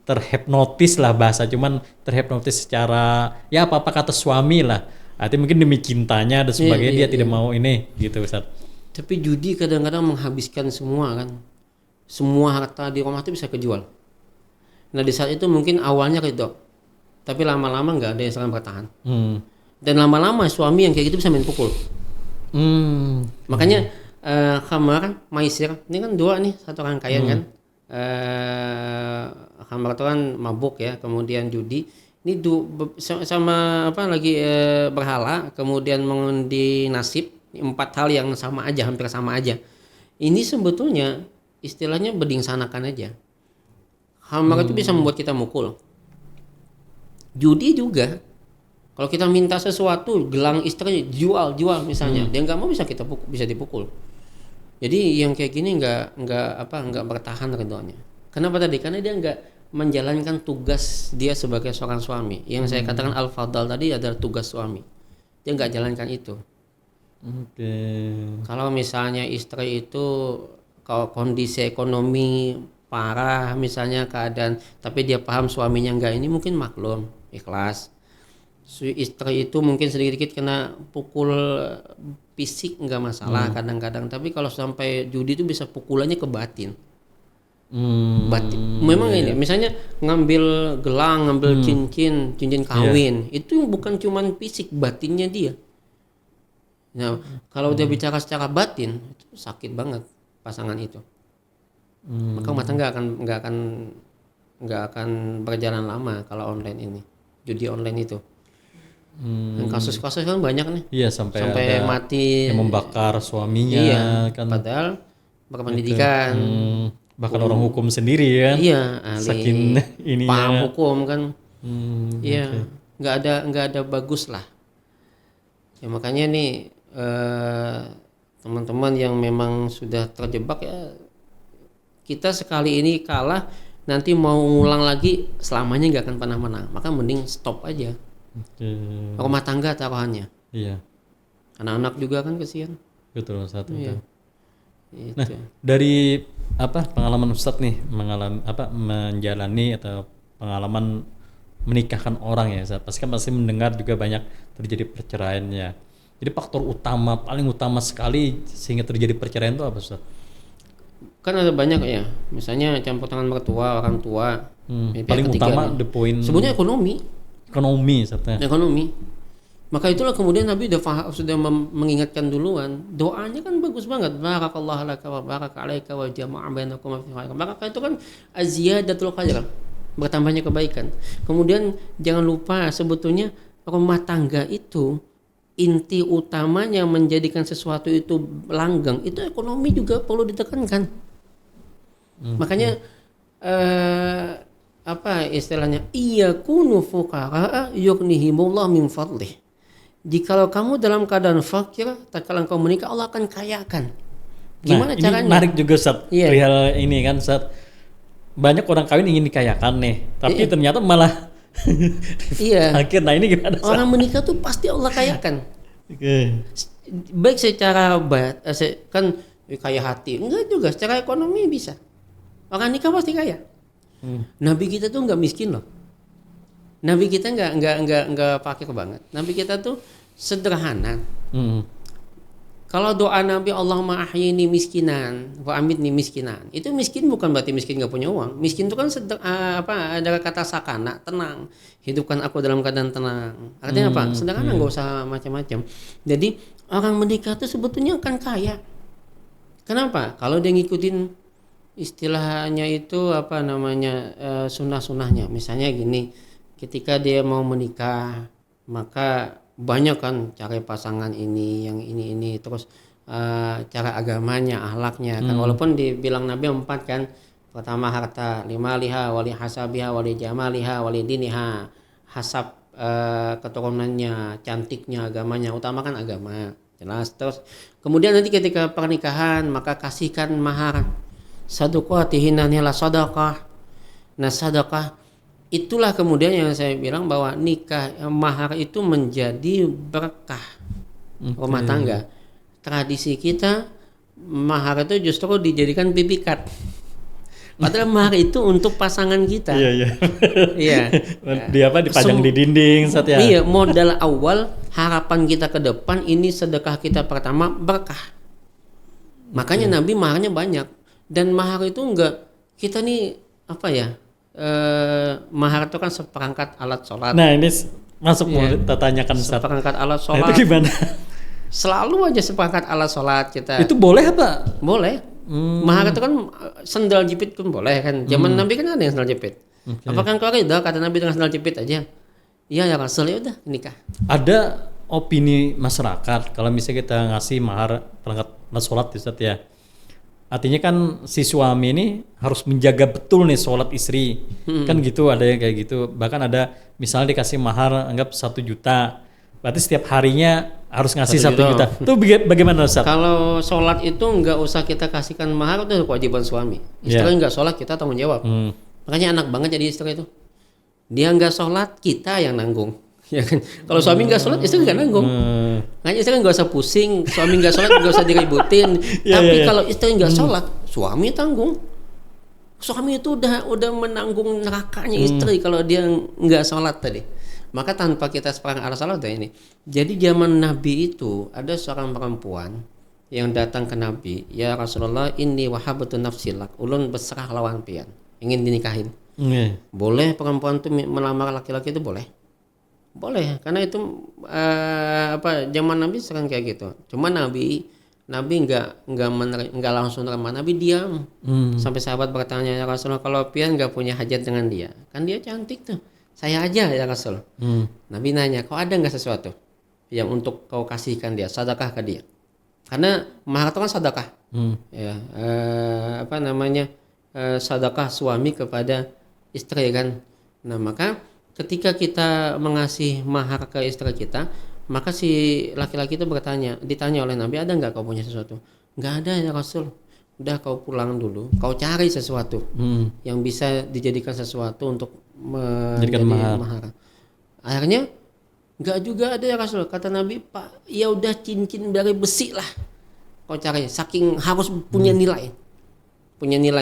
terhipnotis lah bahasa, cuman terhipnotis secara ya apa kata suami lah. Artinya mungkin demi cintanya dan sebagainya dia tidak mau ini gitu Ustaz. Tapi judi kadang-kadang menghabiskan semua kan. Semua harta di rumah itu bisa kejual. Nah di saat itu mungkin awalnya ridho, tapi lama-lama nggak ada yang saling bertahan. Dan lama-lama suami yang kayak gitu bisa main pukul. Makanya khamar, maisir, ini kan dua nih, satu rangkaian kan. Khamar itu kan mabuk ya, kemudian judi. Ini sama apa lagi berhala, kemudian mengundi nasib. 4 hal yang sama aja, hampir sama aja. Ini sebetulnya istilahnya bedingsanakan aja. Khamar itu bisa membuat kita mukul. Judi juga. Kalau kita minta sesuatu, gelang istri jual misalnya, dia nggak mau bisa dipukul. Jadi yang kayak gini nggak bertahan ridhonya. Kenapa tadi? Karena dia nggak menjalankan tugas dia sebagai seorang suami. Yang saya katakan al-fadal tadi adalah tugas suami. Dia nggak jalankan itu. Kalau misalnya istri itu kalau kondisi ekonomi parah misalnya keadaan, tapi dia paham suaminya enggak, ini mungkin maklum, ikhlas. Istri itu mungkin sedikit-sedikit kena pukul fisik enggak masalah kadang-kadang, tapi kalau sampai judi itu bisa pukulannya ke batin. Batin. Memang ini misalnya ngambil gelang, ngambil cincin kawin, itu bukan cuman fisik, batinnya dia. Nah, kalau dia bicara secara batin, itu sakit banget pasangan itu. Maka rumah tangga nggak akan berjalan lama kalau online ini, judi online itu. Dan kasus-kasus kan banyak nih. Iya, sampai ada mati, yang membakar suaminya. Iya, kan. Padahal berpendidikan. Bahkan orang hukum sendiri kan. Iya, ahli saking ininya. paham hukum kan. Iya, nggak ada bagus lah. Ya makanya nih teman-teman yang memang sudah terjebak ya, kita sekali ini kalah, nanti mau ngulang lagi selamanya nggak akan pernah menang. Maka mending stop aja. Rumah tangga taruhannya. Iya. Anak-anak juga kan kesian. Betul, satu. Iya. Nah, dari pengalaman Ustadz nih menjalani atau pengalaman menikahkan orang ya, Ustadz, pasti mendengar juga banyak terjadi perceraiannya. Jadi faktor paling utama sekali sehingga terjadi perceraian itu apa, Ustaz? Kan ada banyak ya, misalnya campur tangan mertua, orang tua. Paling utama the point. Sebenarnya ekonomi, Ustaz. Ekonomi. Maka itulah kemudian Nabi sudah mengingatkan duluan. Doanya kan bagus banget. Barakallahu laka wa baraka alaika wa jama'a bainakum fi khair. Maka itu kan aziyadatul khair, bertambahnya kebaikan. Kemudian jangan lupa sebetulnya rumah tangga itu inti utamanya menjadikan sesuatu itu langgeng, itu ekonomi juga perlu ditekankan. Makanya istilahnya iyakunu fuqara yughnihimullah min fadlih. Jikalau kamu dalam keadaan fakir, tatkala engkau menikah Allah akan kayakan. Gimana caranya? Ini menarik juga, Ustaz. Perihal ini kan, Ustaz. Banyak orang kawin ingin dikayakan nih, tapi ternyata malah akhir. Nah, ini gimana, Ustaz? Orang menikah tuh pasti Allah kayakan. Baik secara kan kaya hati, enggak juga secara ekonomi bisa. Orang nikah pasti kaya. Nabi kita tuh nggak miskin loh. Nabi kita nggak fakir banget. Nabi kita tuh sederhana. Kalau doa Nabi Allahumma ahyini miskinan wa amitni miskinan, itu miskin bukan berarti miskin nggak punya uang. Miskin itu kan ada kata sakana, tenang. Hidupkan aku dalam keadaan tenang. Artinya apa? Sederhana, nggak usah macam-macam. Jadi orang menikah itu sebetulnya akan kaya. Kenapa? Kalau dia ngikutin istilahnya itu sunnah-sunnahnya. Misalnya gini. Ketika dia mau menikah, maka banyak kan cari pasangan ini, yang ini terus cara agamanya, akhlaknya kan. Walaupun dibilang Nabi 4 kan. Pertama harta, 5 liha wali hasabiha wali jamaliha wali diniha. Hasab keturunannya, cantiknya, agamanya, utamakan agama. Jelas. Terus kemudian nanti ketika pernikahan maka kasihkan mahar. Sadaqatihinna nila sadaqah. Nah, sedekah itulah kemudian yang saya bilang bahwa nikah mahar itu menjadi berkah rumah tangga. Tradisi kita mahar itu justru dijadikan pipikat. Padahal mahar itu untuk pasangan kita. Iya. Dipajang di dinding saat ya. Iya, modal awal harapan kita ke depan ini sedekah kita pertama berkah. Makanya Nabi maharnya banyak. Dan mahar itu enggak, kita nih apa ya, mahar itu kan seperangkat alat sholat. Nah ini masuk mau kita tanyakan Ustaz. Seperangkat alat Nah, sholat. itu gimana? Selalu aja seperangkat alat sholat kita. Itu boleh apa? Boleh. Mahar itu kan sendal jepit pun boleh kan. Zaman Nabi kan ada yang sendal jepit. Apakah engkau ridha kata Nabi dengan sendal jepit aja? Iya ya Rasul, ya udah nikah. Ada opini masyarakat kalau misalnya kita ngasih mahar perangkat alat sholat Ustaz ya. Artinya kan si suami ini harus menjaga betul nih sholat istri. Kan gitu, ada yang kayak gitu. Bahkan ada misalnya dikasih mahar anggap 1 juta. Berarti setiap harinya harus ngasih 1 juta. Itu bagaimana Ustaz? Kalau sholat itu nggak usah kita kasihkan mahar, itu kewajiban suami. Istri nggak sholat kita tanggung jawab. Makanya enak banget jadi istri itu. Dia nggak sholat kita yang nanggung. Ya kan? Kalau suami nggak sholat istri nggak nanggung. Makanya istri nggak usah pusing. Suami nggak sholat nggak usah diributin. Tapi kalau istri nggak sholat, suami tanggung. Suami itu udah menanggung nerakanya istri kalau dia nggak sholat tadi. Maka tanpa kita seperang arah salah ini. Jadi zaman Nabi itu ada seorang perempuan yang datang ke Nabi, ya Rasulullah, inni wahabatu nafsi lak, ulun berserah lawan pian, ingin dinikahin. Boleh perempuan itu melamar laki-laki itu boleh. Boleh, karena itu zaman Nabi sering kayak gitu. Cuma Nabi nggak langsung terima. Nabi diam. Sampai sahabat bertanya, ya Rasulullah, kalau pian nggak punya hajat dengan dia, kan dia cantik tuh. Saya aja ya Rasul. Nabi nanya, kau ada nggak sesuatu yang untuk kau kasihkan dia, sedekah ke dia? Karena mahar itu kan sedekah. Ya, sedekah suami kepada istri kan. Nah maka ketika kita mengasih mahar ke istri kita, maka si laki-laki itu ditanya oleh Nabi, ada nggak kau punya sesuatu? Nggak ada ya Rasul. Udah kau pulang dulu, kau cari sesuatu yang bisa dijadikan sesuatu untuk menjadi mahar. Akhirnya nggak juga ada ya Rasul. Kata Nabi, Pak, ya udah cincin dari besi lah kau cari. Saking harus punya nilai,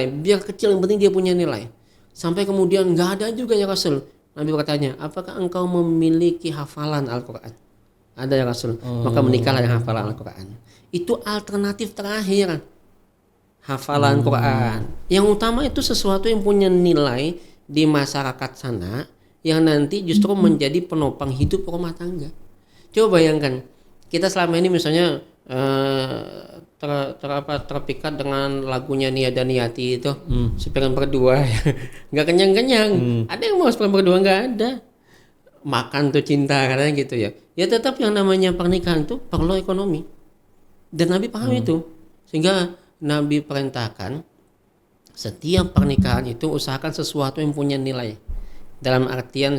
biar kecil yang penting dia punya nilai. Sampai kemudian nggak ada juga ya Rasul. Nabi bertanya, apakah engkau memiliki hafalan Al-Quran? Ada ya Rasul. Maka menikahlah dengan hafalan Al-Quran. Itu alternatif terakhir. Hafalan Quran. Yang utama itu sesuatu yang punya nilai di masyarakat sana, yang nanti justru menjadi penopang hidup rumah tangga. Coba bayangkan, kita selama ini misalnya terpikat dengan lagunya Nia dan Niyati itu, sepiring berdua, nggak kenyang-kenyang. Ada yang mau sepiring berdua? Nggak ada. Makan tuh cinta katanya gitu ya. Ya tetap yang namanya pernikahan itu perlu ekonomi. Dan Nabi paham itu, sehingga Nabi perintahkan setiap pernikahan itu usahakan sesuatu yang punya nilai. Dalam artian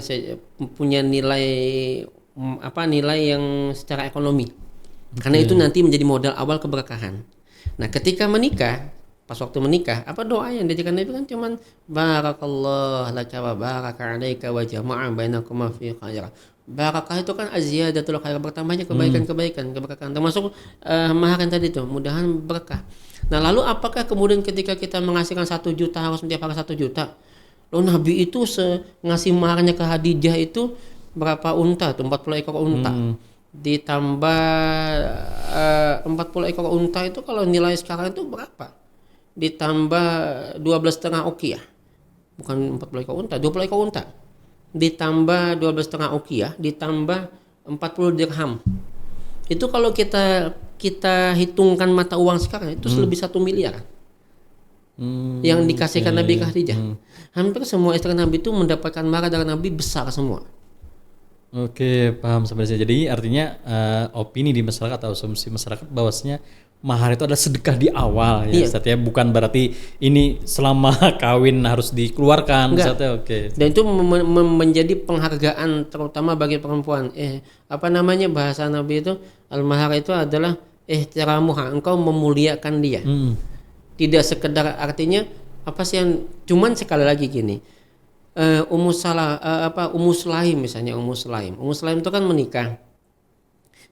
punya nilai nilai yang secara ekonomi. Karena itu nanti menjadi modal awal keberkahan. Nah, ketika menikah, pas waktu menikah, apa doa yang diajarkan Nabi kan cuman barakallahu laka wa baraka alaika wa jama'a bainakuma fi khair. Barakah itu kan aziyadatul khair, bertambahnya kebaikan-kebaikan, keberkahan. Termasuk mahar tadi itu, mudahan berkah. Nah, lalu apakah kemudian ketika kita menghasilkan 1 juta harus setiap hari 1 juta? Loh, Nabi itu ngasih maharnya ke Khadijah itu berapa unta tuh? 40 ekor unta. Ditambah 40 ekor unta itu kalau nilai sekarang itu berapa? Ditambah 12,5 uqiyah. Bukan 40 ekor unta, 20 ekor unta. Ditambah 12,5 uqiyah, ditambah 40 dirham. Itu kalau kita hitungkan mata uang sekarang itu lebih 1 miliar. Yang dikasihkan Nabi Khadijah. Hampir semua istri Nabi itu mendapatkan mahar dari Nabi besar semua. Oke, paham sampai sini. Jadi artinya opini di masyarakat atau asumsi masyarakat bahwasanya mahar itu adalah sedekah di awal ya, Ustaz ya. Bukan berarti ini selama kawin harus dikeluarkan, Ustaz ya. Oke. Dan itu menjadi penghargaan terutama bagi perempuan. Bahasa Nabi itu al-mahar itu adalah ihtiramuha, engkau memuliakan dia. Tidak sekedar artinya apa sih yang cuman sekali lagi gini. Ummu Sulaim misalnya, Ummu Sulaim itu kan menikah.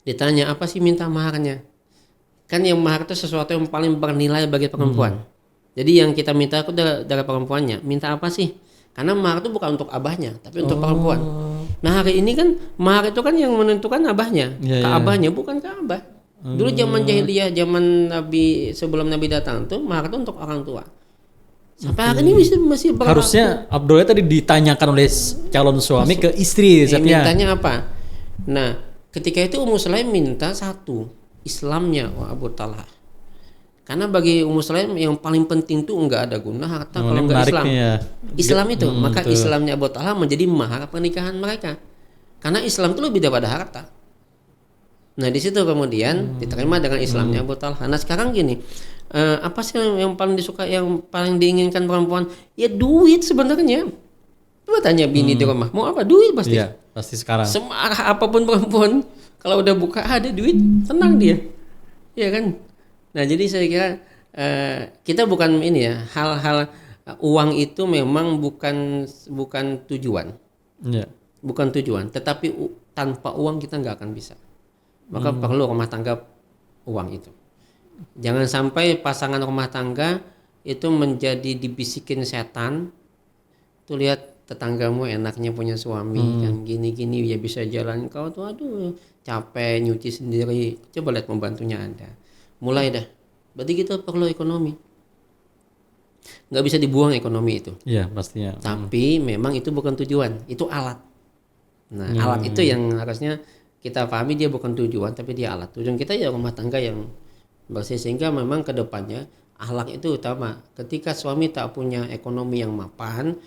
Ditanya apa sih minta maharnya? Kan yang mahar itu sesuatu yang paling bernilai bagi perempuan. Jadi yang kita minta itu dari perempuannya. Minta apa sih? Karena mahar itu bukan untuk abahnya, tapi untuk perempuan. Nah hari ini kan mahar itu kan yang menentukan abahnya, abahnya bukan ke abah. Dulu zaman jahiliyah, zaman Nabi sebelum Nabi datang tuh mahar itu untuk orang tua. Sampai hari ini masih berlaku. Harusnya Abdullah tadi ditanyakan oleh calon suami ke istri Ustadznya. Mintanya apa? Nah, ketika itu Ummu Sulaim minta satu, Islamnya Abu Talha. Karena bagi Ummu Sulaim yang paling penting tuh enggak ada guna harta kalau enggak Islam. Ya. Islam itu, maka betul. Islamnya Abu Talha menjadi mahar pernikahan mereka. Karena Islam itu lebih daripada harta. Nah di situ kemudian diterima dengan Islamnya Abu Talha. Nah sekarang gini, apa sih yang paling disuka, yang paling diinginkan perempuan? Ya duit sebenarnya. Coba tanya bini di rumah, mau apa? Duit pasti. Iya, pasti sekarang. Semarah apapun perempuan, kalau udah buka ada duit, tenang dia, ya kan? Nah jadi saya kira kita bukan ini ya, hal-hal uang itu memang bukan tujuan, bukan tujuan. Tetapi tanpa uang kita nggak akan bisa. Maka perlu rumah tangga uang itu. Jangan sampai pasangan rumah tangga itu menjadi dibisikin setan. Tuh lihat tetanggamu enaknya punya suami yang gini-gini ya bisa jalan, kau tuh aduh capek nyuci sendiri. Coba lihat pembantunya ada. Mulai dah. Berarti kita perlu ekonomi. Nggak bisa dibuang ekonomi itu. Iya pastinya. Tapi memang itu bukan tujuan, itu alat. Nah alat itu yang harusnya kita pahami, dia bukan tujuan tapi dia alat. Tujuan kita ya rumah tangga yang bersih, sehingga memang kedepannya akhlak itu utama. Ketika suami tak punya ekonomi yang mapan,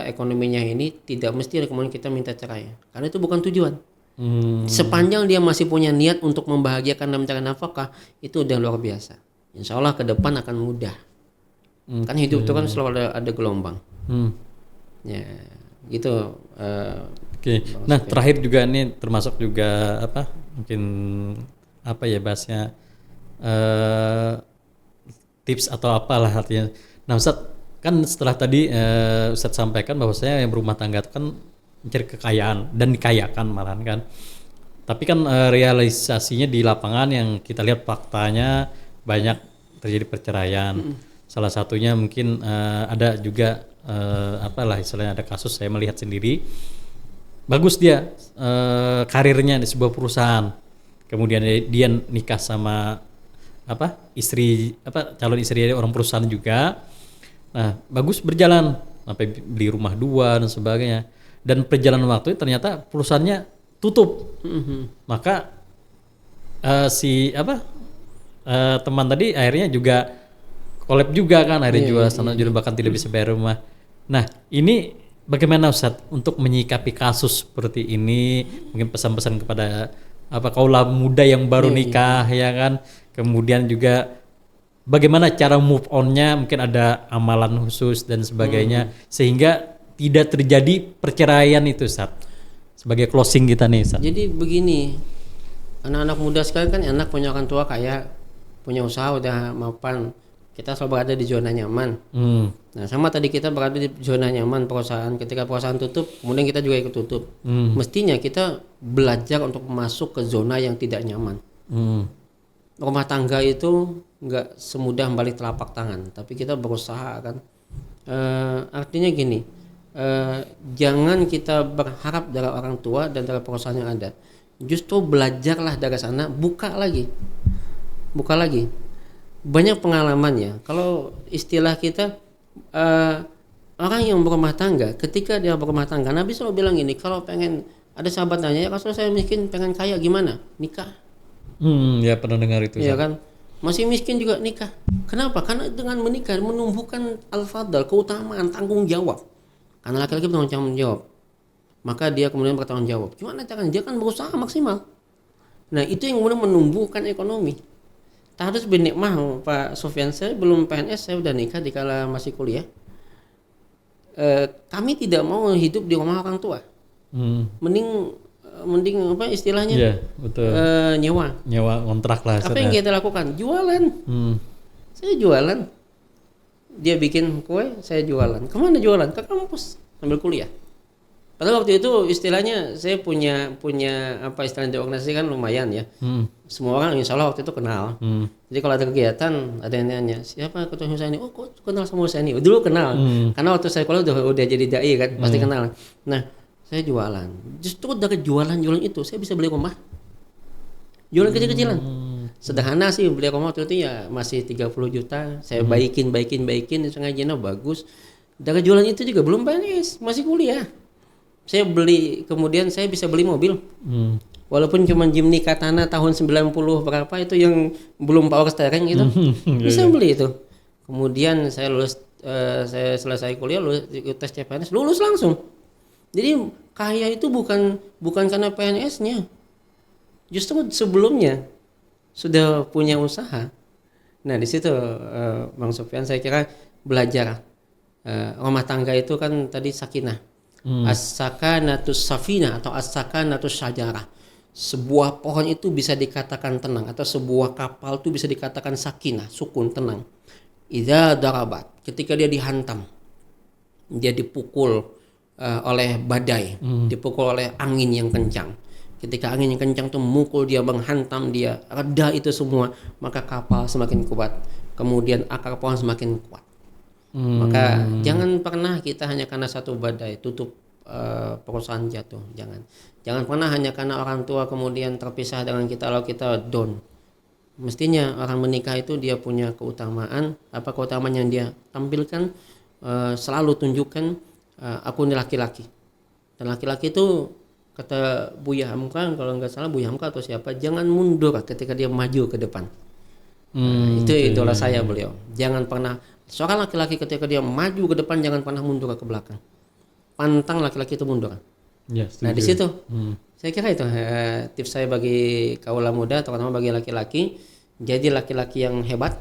ekonominya ini tidak mesti kemudian kita minta cerai, karena itu bukan tujuan. Sepanjang dia masih punya niat untuk membahagiakan dan mencari nafkah, itu udah luar biasa. Insya Allah ke depan akan mudah. Kan hidup itu kan selalu ada gelombang. Ya gitu. Oke. Nah terakhir juga ini termasuk juga apa mungkin apa ya bahasnya tips atau apalah artinya. Nah Ustadz kan setelah tadi Ustadz sampaikan bahwasanya yang berumah tangga itu kan mencari kekayaan dan dikayakan malahan kan. Tapi kan realisasinya di lapangan yang kita lihat faktanya banyak terjadi perceraian. Salah satunya mungkin ada juga apalah istilahnya, ada kasus saya melihat sendiri. Bagus dia karirnya di sebuah perusahaan, kemudian dia nikah sama calon istri orang perusahaan juga. Nah bagus berjalan sampai beli rumah 2 dan sebagainya, dan perjalanan waktu ternyata perusahaannya tutup. Maka teman tadi akhirnya juga collab juga kan, akhirnya jual sana jual, bahkan tidak bisa bayar rumah. Nah ini bagaimana Ustadz untuk menyikapi kasus seperti ini? Mungkin pesan-pesan kepada kaula muda yang baru nikah ya kan, kemudian juga bagaimana cara move on-nya, mungkin ada amalan khusus dan sebagainya sehingga tidak terjadi perceraian itu Ustadz, sebagai closing kita nih Ustadz. Jadi begini, anak-anak muda sekarang kan enak punya orang tua kaya, punya usaha udah mapan, kita selalu berada di zona nyaman. Nah sama tadi kita berada di zona nyaman perusahaan, ketika perusahaan tutup kemudian kita juga ikut tutup. Mestinya kita belajar untuk masuk ke zona yang tidak nyaman. Rumah tangga itu nggak semudah balik telapak tangan, tapi kita berusaha kan. Artinya gini, jangan kita berharap dari orang tua dan dari perusahaan yang ada. Justru belajarlah dari sana, buka lagi. Banyak pengalaman ya. Kalau istilah kita orang yang berumah tangga, ketika dia berumah tangga, Nabi selalu bilang gini, kalau pengen, ada sahabat nanya, ya kalau saya miskin pengen kaya gimana? Nikah. Ya pernah dengar itu. Iya kan? Masih miskin juga nikah. Kenapa? Karena dengan menikah menumbuhkan al-fadl, keutamaan, tanggung jawab. Karena laki-laki bertanggung jawab, maka dia kemudian bertanggung jawab. Gimana caranya? Dia kan berusaha maksimal. Nah itu yang kemudian menumbuhkan ekonomi. Harus bernikmah Pak Sofyan, saya belum PNS, saya udah nikah dikala masih kuliah. Kami tidak mau hidup di rumah orang tua. Mending apa istilahnya? Iya, betul. Nyewa kontrak lah. Apa yang kita lakukan? Jualan. Saya jualan. Dia bikin kue, saya jualan. Kemana jualan? Ke kampus sambil kuliah. Padahal waktu itu istilahnya saya punya apa istilahnya di organisasi kan lumayan ya. Semua orang insya Allah waktu itu kenal. Jadi kalau ada kegiatan ada yang nanya siapa ketua Husaini, oh kok kenal sama Husaini? Dulu kenal. Karena waktu saya kuliah udah jadi dai kan, pasti kenal. Nah saya jualan. Justru dari jualan itu saya bisa beli rumah. Jualan kecil-kecilan. Sederhana sih beli rumah waktu itu ya masih 30 juta. Saya baikin sengaja bagus. Dari jualan itu juga belum PNS, masih kuliah. Saya beli, kemudian saya bisa beli mobil. Walaupun cuma Jimny Katana tahun 90 berapa itu yang belum power steering itu. Bisa beli itu. Kemudian saya lulus, saya selesai kuliah, lulus tes CPNS, lulus langsung. Jadi kaya itu bukan karena PNS-nya. Justru sebelumnya sudah punya usaha. Nah, di situ Bang Sofyan saya kira belajar rumah tangga itu kan tadi sakinah. As-sakanatus safina atau as-sakanatus syajarah. Sebuah pohon itu bisa dikatakan tenang atau sebuah kapal itu bisa dikatakan sakinah, sukun, tenang. Idza darabat, ketika dia dihantam, dia dipukul oleh badai, dipukul oleh angin yang kencang. Ketika angin yang kencang itu memukul dia, menghantam dia, reda itu semua, maka kapal semakin kuat. Kemudian akar pohon semakin kuat. Maka jangan pernah kita hanya karena satu badai tutup perusahaan jatuh. Jangan pernah hanya karena orang tua kemudian terpisah dengan kita lalu kita down. Mestinya orang menikah itu dia punya keutamaan. Apa keutamaan yang dia tampilkan? Selalu tunjukkan aku ini laki-laki. Dan laki-laki itu kata Buya Hamka, kalau nggak salah Buya Hamka atau siapa, jangan mundur ketika dia maju ke depan. Itu idola saya beliau. Jangan pernah seorang laki-laki ketika dia maju ke depan jangan pernah mundur ke belakang. Pantang laki-laki itu mundur. Ya, nah di situ saya kira itu tips saya bagi kaula muda, terutama bagi laki-laki. Jadi laki-laki yang hebat.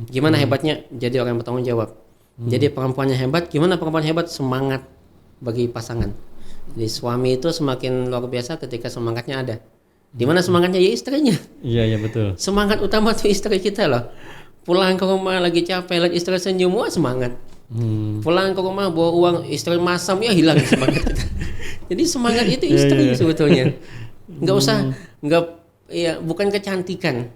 Gimana hebatnya? Jadi orang yang bertanggung jawab. Jadi perempuannya hebat. Gimana perempuan hebat? Semangat bagi pasangan. Jadi suami itu semakin luar biasa ketika semangatnya ada. Di mana semangatnya? Ya istrinya. Iya betul. Semangat utama tuh istri kita loh. Pulang ke rumah lagi capek, lihat istri senyum, wah semangat. Pulang ke rumah bawa uang, istri masam, ya hilang semangat kita. Jadi semangat itu istri sebetulnya. Nggak usah, bukan kecantikan.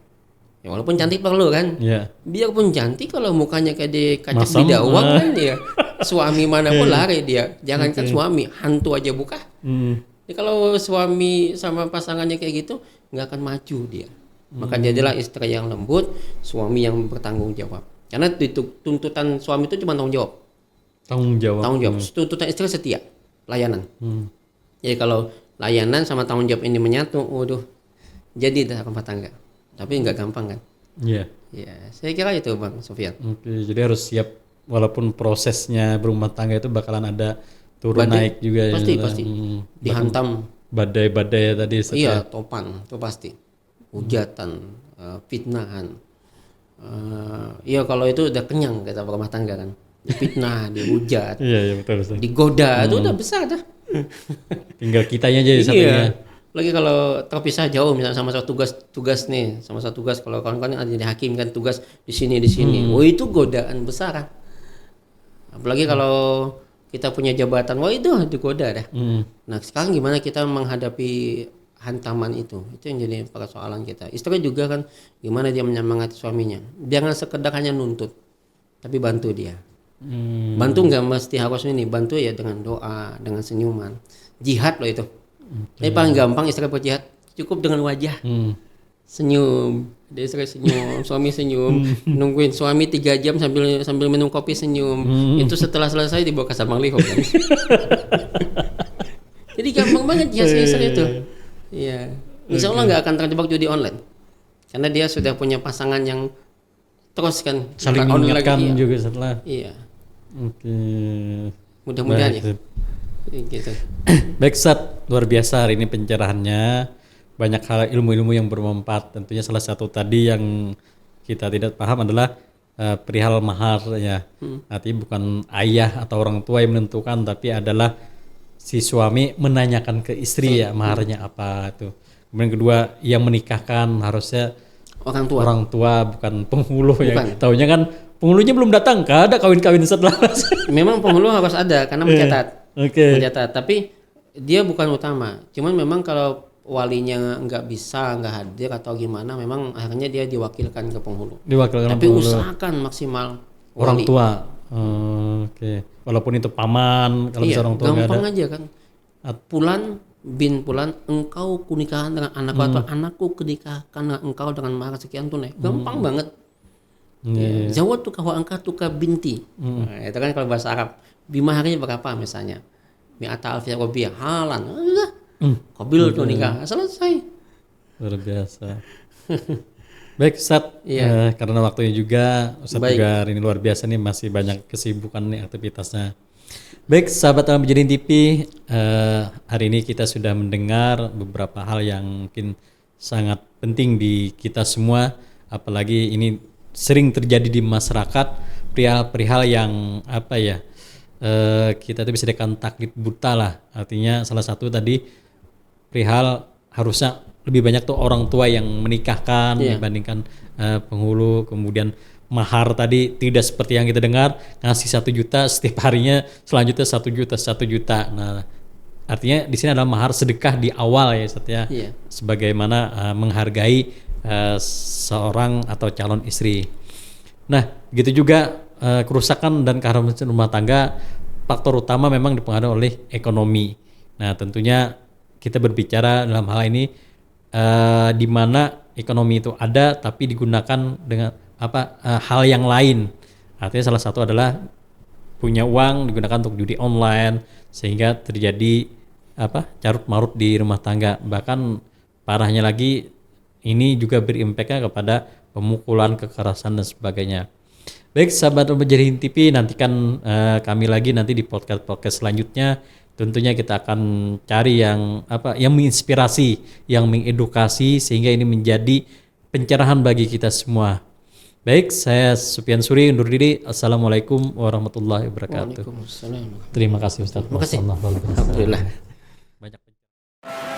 Ya, walaupun cantik perlu kan. Biarpun cantik kalau mukanya kayak di kaca bidawang kan dia. Suami manapun lari dia. Jangankan suami, hantu aja buka. Jadi kalau suami sama pasangannya kayak gitu, nggak akan maju dia. Maka jadilah istri yang lembut, suami yang bertanggung jawab. Karena tuntutan suami itu cuma tanggung jawab. Tanggung jawab. Tuntutan istri setia, layanan. Jadi kalau layanan sama tanggung jawab ini menyatu, waduh, jadi dah rumah tangga. Tapi nggak gampang kan? Iya. Ya, saya kira itu Bang Sofyan. Oke, jadi harus siap walaupun prosesnya berumah tangga itu bakalan ada turun naik juga. Pasti. Dihantam. Badai-badai tadi. Iya, topan, itu pasti. Hujatan, fitnahan. Iya kalau itu udah kenyang kita berumah tangga kan. Difitnah, dihujat. Iya betul. Digoda, itu udah besar dah. Tinggal kitanya aja satunya. Lagi kalau terpisah jauh misalnya sama satu tugas nih, sama satu tugas kalau kawan-kawan ada di hakim kan tugas di sini. Oh itu godaan besar. Apalagi kalau kita punya jabatan, wah itu digoda dah. Nah sekarang gimana kita menghadapi hantaman itu yang jadi persoalan kita. Istri juga kan gimana dia menyemangati suaminya. Jangan sekedar hanya nuntut, tapi bantu dia. Bantu nggak mesti harus ini, bantu ya dengan doa, dengan senyuman. Jihad loh itu. Tapi paling gampang istri berjihad cukup dengan wajah. Senyum, dia istri senyum, suami senyum, nungguin suami 3 jam sambil minum kopi senyum. Itu setelah selesai dibawa ke Sabang Liho kan. Jadi gampang banget jihad istri itu. Iya. Insya Allah nggak akan terjebak judi online. Karena dia sudah punya pasangan yang terus kan saling mengingatkan juga setelah. Iya. Oke. Mudah-mudahan ya. Gitu. Baik Ustaz, luar biasa hari ini pencerahannya. Banyak hal ilmu-ilmu yang bermanfaat. Tentunya salah satu tadi yang kita tidak paham adalah perihal mahar ya. Artinya bukan ayah atau orang tua yang menentukan, tapi adalah si suami menanyakan ke istri ya maharnya apa itu. Kemudian kedua yang menikahkan harusnya orang tua bukan penghulu ya. Taunya kan penghulunya belum datang, ada kawin-kawin setelah. Memang penghulu harus ada karena mencatat. Mencatat, tapi dia bukan utama. Cuman memang kalau walinya nggak hadir atau gimana, memang akhirnya dia diwakilkan ke penghulu. Tapi usahakan maksimal orang tua. Walaupun itu paman, kalau bisa orang tua gampang aja kan. Pulan bin Fulan, engkau kunikahkan dengan anakku atau anakku kunikahkan dengan engkau dengan mahar sekian tunai. Gampang banget. Zawatuka wa angkatuka binti. Nah, itu kan kalau bahasa Arab. Bimaharnya berapa misalnya? Mi'ata alfiyah rupiah halan. Qabil tuh nikah. Selesai. Luar biasa. Baik Ustaz, karena waktunya juga Ustaz juga hari ini luar biasa nih, masih banyak kesibukan nih aktivitasnya. Baik sahabat Al-Mujahidin TV, hari ini kita sudah mendengar beberapa hal yang mungkin sangat penting di kita semua, apalagi ini sering terjadi di masyarakat, perihal-perihal yang apa ya, kita tuh bisa dikatakan taklid buta lah. Artinya salah satu tadi perihal harusnya lebih banyak tuh orang tua yang menikahkan dibandingkan penghulu. Kemudian mahar tadi tidak seperti yang kita dengar, ngasih 1 juta setiap harinya, selanjutnya 1 juta. Nah, artinya di sini adalah mahar sedekah di awal ya Ustaz ya. Sebagaimana menghargai seorang atau calon istri. Nah, gitu juga kerusakan dan keharmonisan rumah tangga, faktor utama memang dipengaruhi oleh ekonomi. Nah, tentunya kita berbicara dalam hal ini di mana ekonomi itu ada tapi digunakan dengan hal yang lain. Artinya salah satu adalah punya uang digunakan untuk judi online, sehingga terjadi carut marut di rumah tangga. Bahkan parahnya lagi, ini juga berimpaknya kepada pemukulan, kekerasan dan sebagainya. Baik sahabat Al-Mujahidin TV, nantikan kami lagi nanti di podcast selanjutnya. Tentunya kita akan cari yang yang menginspirasi, yang mengedukasi, sehingga ini menjadi pencerahan bagi kita semua. Baik, saya Sufyan Suri undur diri. Assalamualaikum warahmatullahi wabarakatuh. Waalaikumsalam. Terima kasih Ustaz. Terima kasih. Alhamdulillah. Banyak